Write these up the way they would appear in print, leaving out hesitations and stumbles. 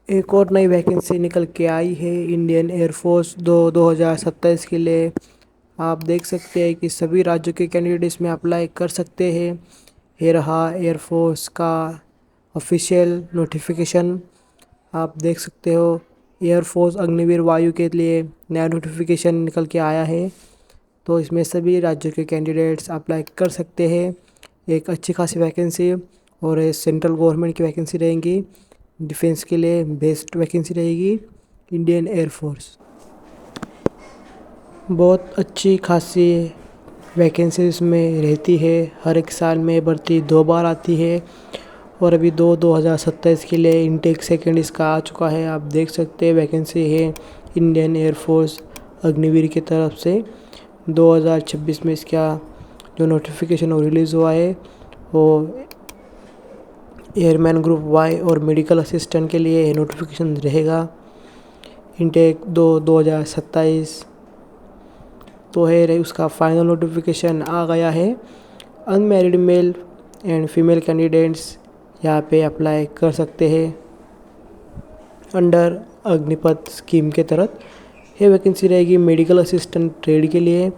एक और नई वैकेंसी निकल के आई है इंडियन एयरफोर्स 2027 के लिए। आप देख सकते हैं कि सभी राज्यों के कैंडिडेट इसमें अप्लाई कर सकते हैं। ये रहा एयरफोर्स का ऑफिशियल नोटिफिकेशन। आप देख सकते हो एयरफोर्स अग्निवीर वायु के लिए नया नोटिफिकेशन निकल के आया है। तो इसमें सभी राज्यों के कैंडिडेट्स अप्लाई कर सकते हैं। एक अच्छी खासी वैकेंसी और ये सेंट्रल गवर्नमेंट की वैकेंसी रहेंगी। डिफेंस के लिए बेस्ट वैकेंसी रहेगी इंडियन एयरफोर्स। बहुत अच्छी खासी वैकेंसी इसमें रहती है। हर एक साल में भर्ती 2 बार आती है और अभी 2027 के लिए इनटेक सेकंड इसका आ चुका है। आप देख सकते हैं वैकेंसी है इंडियन एयरफोर्स अग्निवीर की तरफ से। 2026 में इसका जो नोटिफिकेशन वो रिलीज़ हुआ है वो एयरमैन ग्रुप वाई और मेडिकल असिस्टेंट के लिए नोटिफिकेशन रहेगा। इनटेक 2027 तो है उसका फाइनल नोटिफिकेशन आ गया है। Unmarried male and female candidates यहाँ पे अप्लाई कर सकते हैं अंडर अग्निपथ स्कीम के तहत। ये वैकेंसी रहेगी मेडिकल असिस्टेंट ट्रेड के लिए।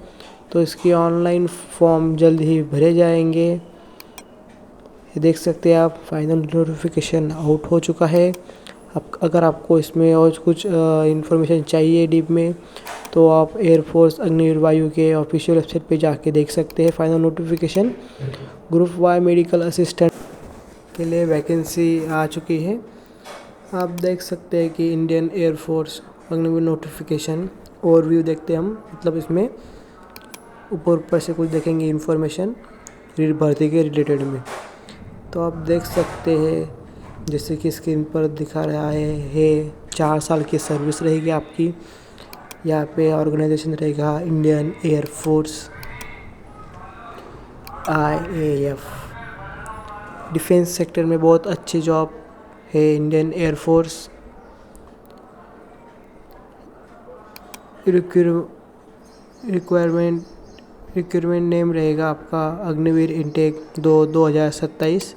तो इसकी ऑनलाइन फॉर्म जल्द ही भरे जाएंगे। ये देख सकते हैं आप फाइनल नोटिफिकेशन आउट हो चुका है। अगर आपको इसमें और कुछ इन्फॉर्मेशन चाहिए डीप में तो आप एयरफोर्स अग्निवीर वायु के ऑफिशियल वेबसाइट पे जाके देख सकते हैं final notification. Group Y medical assistant के लिए वैकेंसी आ चुकी है। आप देख सकते हैं कि Indian air force Agniveer notification overview देखते हैं हम, मतलब इसमें ऊपर से कुछ देखेंगे इन्फॉर्मेशन भर्ती के रिलेटेड में। तो आप देख सकते हैं जैसे कि स्क्रीन पर दिखा रहा है 4 साल की सर्विस रहेगी आपकी। यहाँ पे ऑर्गेनाइजेशन रहेगा Indian air force IAF। Defence sector में बहुत अच्छी जॉब है इंडियन एयरफोर्स। रिक्वायरमेंट नेम रहेगा आपका अग्निवीर इनटेक 2027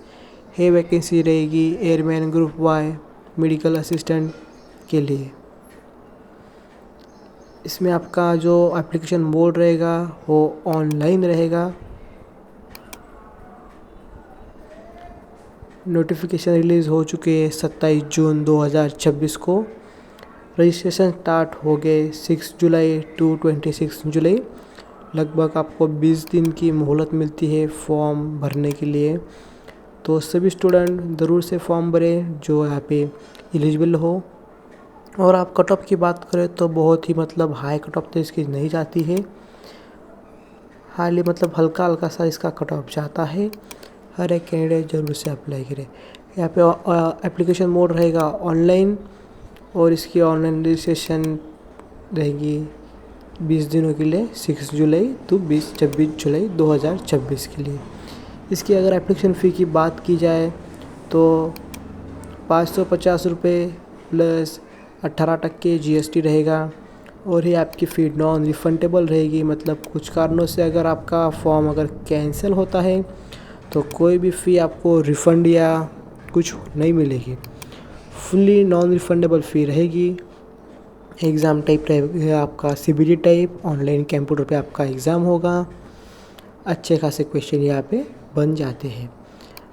है। वैकेंसी रहेगी airman group Y medical assistant के लिए। इसमें आपका जो एप्लीकेशन मोड रहेगा वो ऑनलाइन रहेगा। नोटिफिकेशन रिलीज़ हो चुके हैं 27 जून 2026 को। रजिस्ट्रेशन स्टार्ट हो गए 6 जुलाई टू 26 जुलाई। लगभग आपको 20 दिन की मोहलत मिलती है फॉर्म भरने के लिए। तो सभी स्टूडेंट ज़रूर से फॉर्म भरें जो यहाँ पे एलिजिबल हो। और आप कट ऑफ की बात करें तो बहुत ही मतलब हाई कट ऑफ तो इसकी नहीं जाती है। हाली मतलब हल्का हल्का सा इसका कट ऑफ जाता है। हर एक कैंडिडेट जरूर से अप्लाई करे। यहाँ पे एप्लीकेशन मोड रहेगा ऑनलाइन और इसकी ऑनलाइन रजिस्ट्रेशन रहेगी 20 दिनों के लिए 6 जुलाई टू 26 जुलाई 2026 के लिए। इसकी अगर एप्लीकेशन फ़ी की बात की जाए तो 550 रुपये प्लस 18% GST रहेगा। और ये आपकी फ़ी नॉन रिफंडेबल रहेगी, मतलब कुछ कारणों से अगर आपका फॉर्म अगर कैंसिल होता है तो कोई भी फ़ी आपको रिफ़ंड या कुछ नहीं मिलेगी। फुल्ली नॉन रिफंडेबल फ़ी रहेगी। एग्ज़ाम टाइप रहेगा आपका CBT टाइप। ऑनलाइन कंप्यूटर पे आपका एग्ज़ाम होगा। अच्छे खासे क्वेश्चन यहाँ पे बन जाते हैं।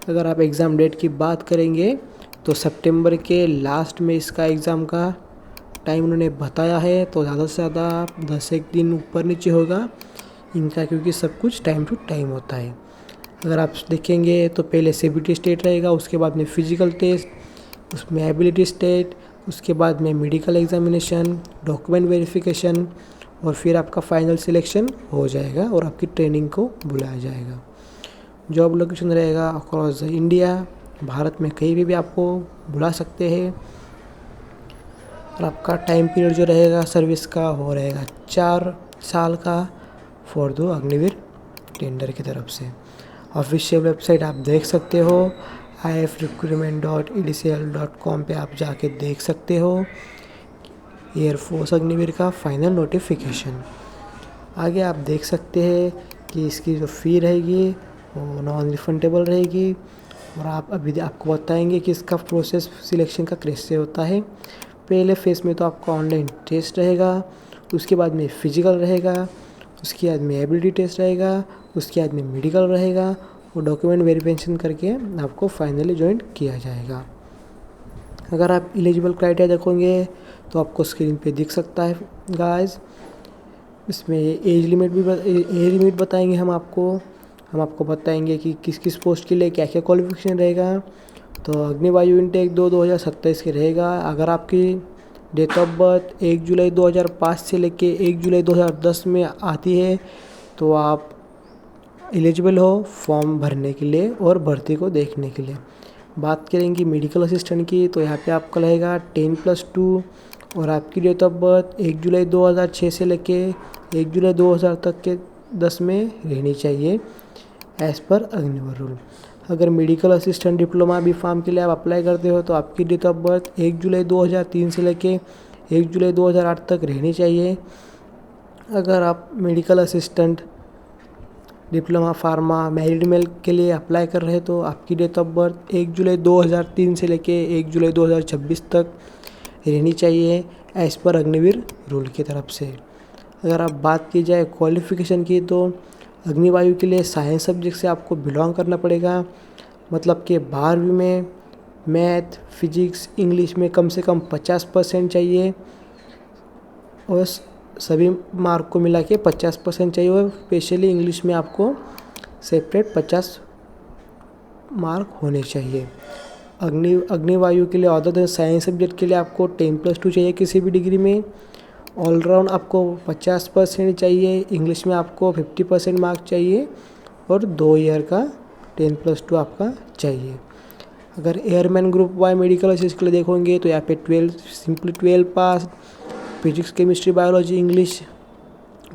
अगर आप एग्ज़ाम डेट की बात करेंगे तो सितंबर के लास्ट में इसका एग्ज़ाम का टाइम उन्होंने बताया है। तो ज़्यादा से ज़्यादा 10 दिन ऊपर नीचे होगा इनका, क्योंकि सब कुछ टाइम टू टाइम होता है। अगर आप देखेंगे तो पहले CBT टेस्ट रहेगा, उसके बाद में फिज़िकल टेस्ट, उसमें एबिलिटी टेस्ट, उसके बाद में मेडिकल एग्जामिनेशन, डॉक्यूमेंट वेरिफिकेशन और फिर आपका फाइनल सिलेक्शन हो जाएगा और आपकी ट्रेनिंग को बुलाया जाएगा। जॉब लोकेशन रहेगा अक्रॉस द इंडिया, भारत में कहीं भी आपको बुला सकते हैं। और आपका टाइम पीरियड जो रहेगा सर्विस का वो रहेगा 4 साल का फॉर दो अग्निवीर टेंडर की तरफ से। ऑफिशियल वेबसाइट आप देख सकते हो ifrecruitment.edcl.com पे आप जाके देख सकते हो एयरफोर्स अग्निवीर का फाइनल नोटिफिकेशन। आगे आप देख सकते हैं कि इसकी जो फ़ी रहेगी वो नॉन रिफंडेबल रहेगी और आप अभी आपको बताएंगे कि इसका प्रोसेस सिलेक्शन का कैसे होता है। पहले फेज़ में तो आपका ऑनलाइन टेस्ट रहेगा, उसके बाद में फिजिकल रहेगा, उसके बाद में एबिलिटी टेस्ट रहेगा, उसके बाद में मेडिकल रहेगा और डॉक्यूमेंट वेरिफिकेशन करके आपको फाइनली ज्वाइन किया जाएगा। अगर आप एलिजिबल क्राइटेरिया देखोगे तो आपको स्क्रीन पे दिख सकता है गाइस। इसमें एज लिमिट बताएंगे हम आपको बताएंगे कि किस किस पोस्ट के लिए क्या क्या क्वालिफिकेशन रहेगा। तो अग्निवायु इनटेक 2027 के रहेगा। अगर आपकी डेट ऑफ बर्थ 1 जुलाई 2005 से लेके 1 जुलाई 2010 में आती है तो आप एलिजिबल हो फॉर्म भरने के लिए और भर्ती को देखने के लिए। बात करेंगे मेडिकल असिस्टेंट की, तो यहाँ पे आपका रहेगा 10+2 और आपकी डेट ऑफ बर्थ 1 जुलाई 2006 से लेके 1 जुलाई 2000 तक के 10 में रहनी चाहिए एज़ पर अग्निवर रूल। अगर medical assistant diploma B Pharm के लिए आप अप्लाई करते हो तो आपकी डेट ऑफ बर्थ 1 जुलाई 2003 से लेके 1 जुलाई 2008 तक रहनी चाहिए। अगर आप medical assistant diploma pharma married male के लिए अप्लाई कर रहे हैं तो आपकी डेट ऑफ बर्थ 1 जुलाई 2003 से लेके 1 जुलाई 2026 तक रहनी चाहिए एज़ पर अग्निवीर रूल की तरफ से। अगर आप बात की जाए क्वालिफ़िकेशन की तो अग्निवायु के लिए साइंस सब्जेक्ट से आपको बिलोंग करना पड़ेगा, मतलब कि 12वीं में मैथ, फिजिक्स, इंग्लिश में कम से कम 50% चाहिए और सभी मार्क को मिला के 50% चाहिए और स्पेशली इंग्लिश में आपको सेपरेट 50 मार्क होने चाहिए। अग्निवायु के लिए अदर देन साइंस सब्जेक्ट के लिए आपको 10+2 चाहिए किसी भी डिग्री में। ऑलराउंड आपको 50% चाहिए, इंग्लिश में आपको 50% मार्क चाहिए और 2 ईयर का 10+2 आपका चाहिए। अगर airman group Y medical assistant के लिए देखोगे तो यहाँ पे 12 pass, physics, chemistry, biology, English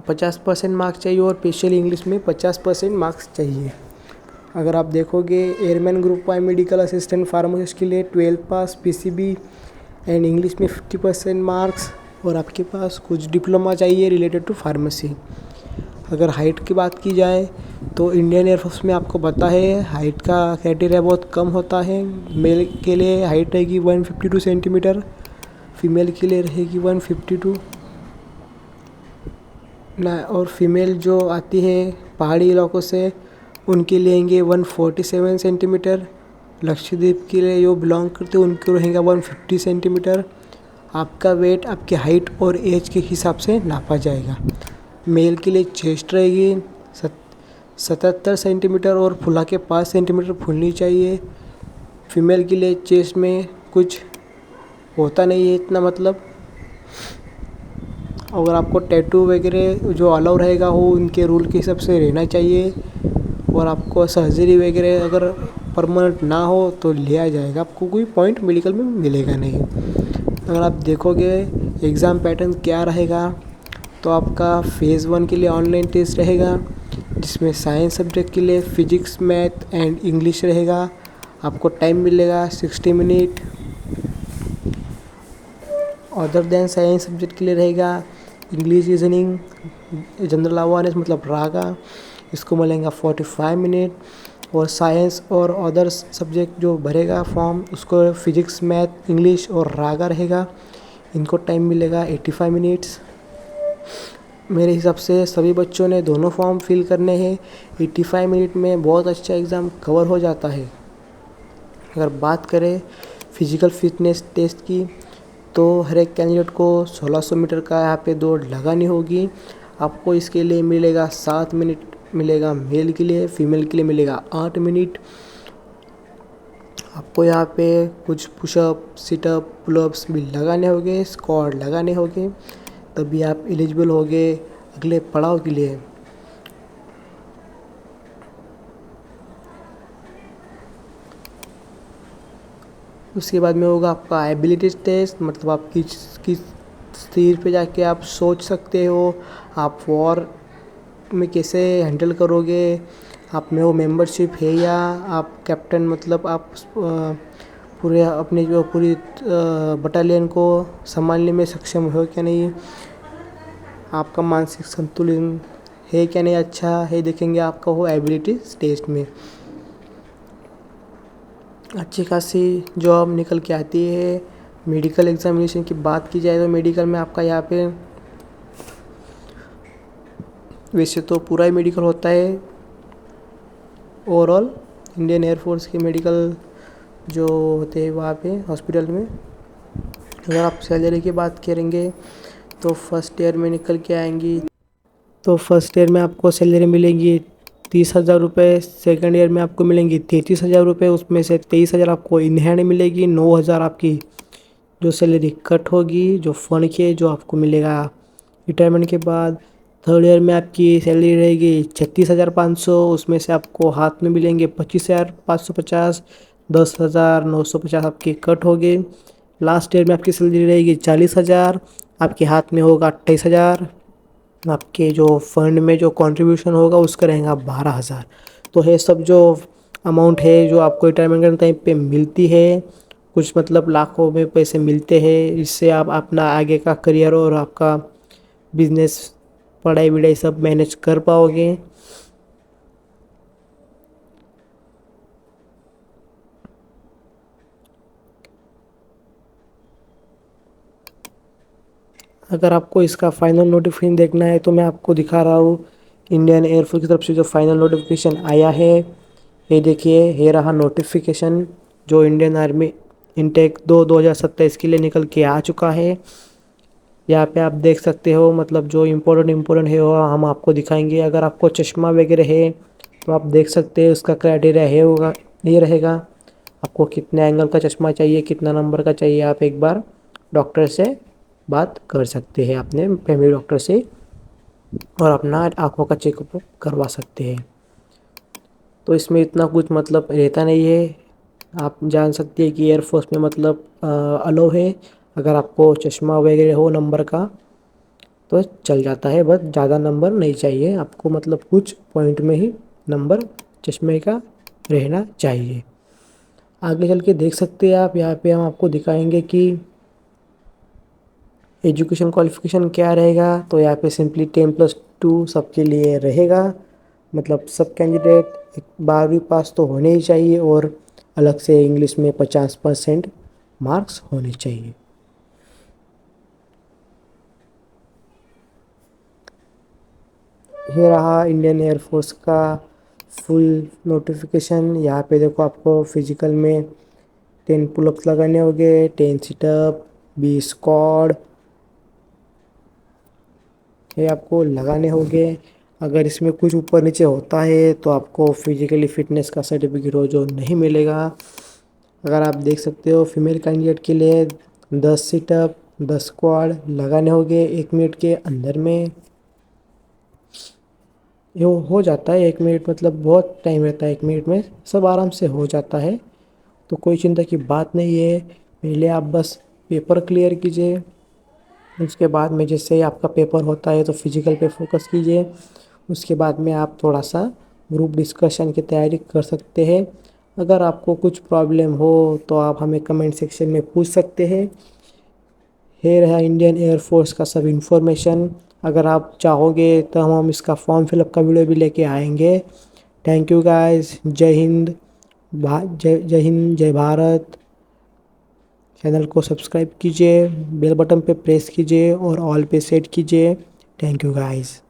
50% marks चाहिए और स्पेशली इंग्लिश में 50% मार्क्स चाहिए। अगर आप देखोगे airman group Y medical assistant pharmacist के लिए 12 पास, पीसीबी एंड इंग्लिश में 50% मार्क्स और आपके पास कुछ डिप्लोमा चाहिए रिलेटेड टू फार्मेसी। अगर हाइट की बात की जाए तो इंडियन एयरफोर्स में आपको पता है हाइट का क्राइटेरिया बहुत कम होता है। मेल के लिए हाइट रहेगी 152 सेंटीमीटर, फीमेल के लिए रहेगी 152 ना, और फीमेल जो आती है पहाड़ी इलाकों से उनके लेंगे 147 सेंटीमीटर। लक्षद्वीप के लिए जो बिलोंग करते हैं उनको रहेगा 150 सेंटीमीटर। आपका वेट आपकी हाइट और एज के हिसाब से नापा जाएगा। मेल के लिए चेस्ट रहेगी 77 सेंटीमीटर और फुला के 5 सेंटीमीटर फुलनी चाहिए। फीमेल के लिए चेस्ट में कुछ होता नहीं है इतना, मतलब अगर आपको टैटू वगैरह जो अलाउ रहेगा वो उनके रूल के हिसाब से रहना चाहिए और आपको सर्जरी वगैरह अगर परमानेंट ना हो तो लिया जाएगा, आपको कोई पॉइंट मेडिकल में मिलेगा नहीं। अगर आप देखोगे एग्ज़ाम पैटर्न क्या रहेगा तो आपका फेज़ 1 के लिए ऑनलाइन टेस्ट रहेगा जिसमें साइंस सब्जेक्ट के लिए फिजिक्स, मैथ एंड इंग्लिश रहेगा। आपको टाइम मिलेगा 60 minute. Other than science subject के लिए रहेगा इंग्लिश, रीजनिंग, जनरल अवेयरनेस मतलब रागा, इसको मिलेगा 45 मिनट। और साइंस और अदर सब्जेक्ट जो भरेगा फॉर्म उसको फिजिक्स, मैथ, इंग्लिश और रागा रहेगा, इनको टाइम मिलेगा 85 मिनट्स। मेरे हिसाब से सभी बच्चों ने दोनों फॉर्म फिल करने हैं। 85 मिनट में बहुत अच्छा एग्ज़ाम कवर हो जाता है। अगर बात करें फिजिकल फिटनेस टेस्ट की तो हर एक कैंडिडेट को 1600 मीटर का यहाँ पे दौड़ लगानी होगी। आपको इसके लिए मिलेगा 7 मिनट मिलेगा मेल के लिए, फीमेल के लिए मिलेगा 8 मिनट। आपको यहाँ पे कुछ पुशअप, सिटअप, पुलअप्स भी लगाने होंगे, स्क्वाट लगाने होंगे, तभी आप एलिजिबल होगे अगले पड़ाव के लिए। उसके बाद में होगा आपका एबिलिटी टेस्ट, मतलब आप किस स्थिर पे जाके आप सोच सकते हो, आप वॉर में कैसे हैंडल करोगे, आप में वो मेंबरशिप है या आप कैप्टन, मतलब आप पूरे अपनी जो पूरी बटालियन को संभालने में सक्षम हो क्या नहीं, आपका मानसिक संतुलन है क्या नहीं अच्छा है, देखेंगे आपका वो एबिलिटी टेस्ट में। अच्छी खासी जॉब निकल के आती है। मेडिकल एग्जामिनेशन की बात की जाए तो मेडिकल में आपका यहाँ पे वैसे तो पूरा ही मेडिकल होता है। ओवरऑल इंडियन एयरफोर्स के मेडिकल जो होते हैं वहाँ पे हॉस्पिटल में। अगर आप सैलरी की बात करेंगे तो फर्स्ट ईयर में निकल के आएंगी, तो फर्स्ट ईयर में आपको सैलरी मिलेंगी 30,000 रुपये। सेकेंड ईयर में आपको मिलेंगी 33,000 रुपये। उसमें से 23,000 आपको इन हैंड मिलेगी। 9,000 आपकी जो सैलरी कट होगी, जो फंड के जो आपको मिलेगा रिटायरमेंट के बाद। थर्ड ईयर में आपकी सैलरी रहेगी 36,500। उसमें से आपको हाथ में मिलेंगे 25,550। 10,950 आपके कट हो गए। लास्ट ईयर में आपकी सैलरी रहेगी 40,000। आपके हाथ में होगा 28,000। आपके जो फंड में जो कंट्रीब्यूशन होगा उसका रहेगा 12,000। तो ये सब जो अमाउंट है जो आपको रिटायरमेंट के टाइम पे मिलती है, कुछ मतलब लाखों में पैसे मिलते हैं। इससे आप अपना आगे का करियर और आपका बिजनेस, पढ़ाई वढ़ाई सब मैनेज कर पाओगे। अगर आपको इसका फाइनल नोटिफिकेशन देखना है तो मैं आपको दिखा रहा हूँ। इंडियन एयरफोर्स की तरफ से जो फाइनल नोटिफिकेशन आया है, ये देखिए, ये रहा नोटिफिकेशन जो इंडियन आर्मी इनटेक 2027 के लिए निकल के आ चुका है। यहाँ पे आप देख सकते हो, मतलब जो इम्पोर्टेंट है वो हम आपको दिखाएंगे। अगर आपको चश्मा वगैरह है तो आप देख सकते हैं, उसका क्राइटेरिया है होगा, ये रहेगा। आपको कितने एंगल का चश्मा चाहिए, कितना नंबर का चाहिए, आप एक बार डॉक्टर से बात कर सकते हैं, अपने फैमिली डॉक्टर से, और अपना आँखों का चेकअप करवा सकते हैं। तो इसमें इतना कुछ मतलब रहता नहीं है। आप जान सकते हैं कि एयरफोर्स में मतलब अलो है। अगर आपको चश्मा वगैरह हो नंबर का तो चल जाता है, बस ज़्यादा नंबर नहीं चाहिए आपको, मतलब कुछ पॉइंट में ही नंबर चश्मे का रहना चाहिए। आगे चल के देख सकते हैं आप, यहाँ पे हम आपको दिखाएंगे कि एजुकेशन क्वालिफिकेशन क्या रहेगा। तो यहाँ पे सिंपली 10+2 सबके लिए रहेगा। मतलब सब कैंडिडेट 12वीं पास तो होने ही चाहिए, और अलग से इंग्लिश में 50% मार्क्स होने चाहिए। ये रहा इंडियन एयरफोर्स का फुल नोटिफिकेशन। यहाँ पे देखो, आपको फिजिकल में 10 पुलअप्स लगाने होंगे, 10 सिटअप, 20 स्क्वाड, ये आपको लगाने होंगे। अगर इसमें कुछ ऊपर नीचे होता है तो आपको फिजिकली फिटनेस का सर्टिफिकेट हो जो नहीं मिलेगा। अगर आप देख सकते हो, फीमेल कैंडिडेट के लिए 10 सिटअप, 10 स्क्वाड लगाने होंगे 1 मिनट के अंदर में। ये हो जाता है 1 मिनट, मतलब बहुत टाइम रहता है 1 मिनट में, सब आराम से हो जाता है। तो कोई चिंता की बात नहीं है। पहले आप बस पेपर क्लियर कीजिए, उसके बाद में जैसे ही आपका पेपर होता है तो फिजिकल पे फोकस कीजिए। उसके बाद में आप थोड़ा सा ग्रुप डिस्कशन की तैयारी कर सकते हैं। अगर आपको कुछ प्रॉब्लम हो तो आप हमें कमेंट सेक्शन में पूछ सकते हैं। ये रहा इंडियन एयरफोर्स का सब इन्फॉर्मेशन। अगर आप चाहोगे तो हम इसका फॉर्म फिलअप का वीडियो भी लेके आएंगे। Thank you guys. जय हिंद, जय हिंद, जय भारत। चैनल को सब्सक्राइब कीजिए, बेल बटन पे प्रेस कीजिए और ऑल पे सेट कीजिए। Thank you guys.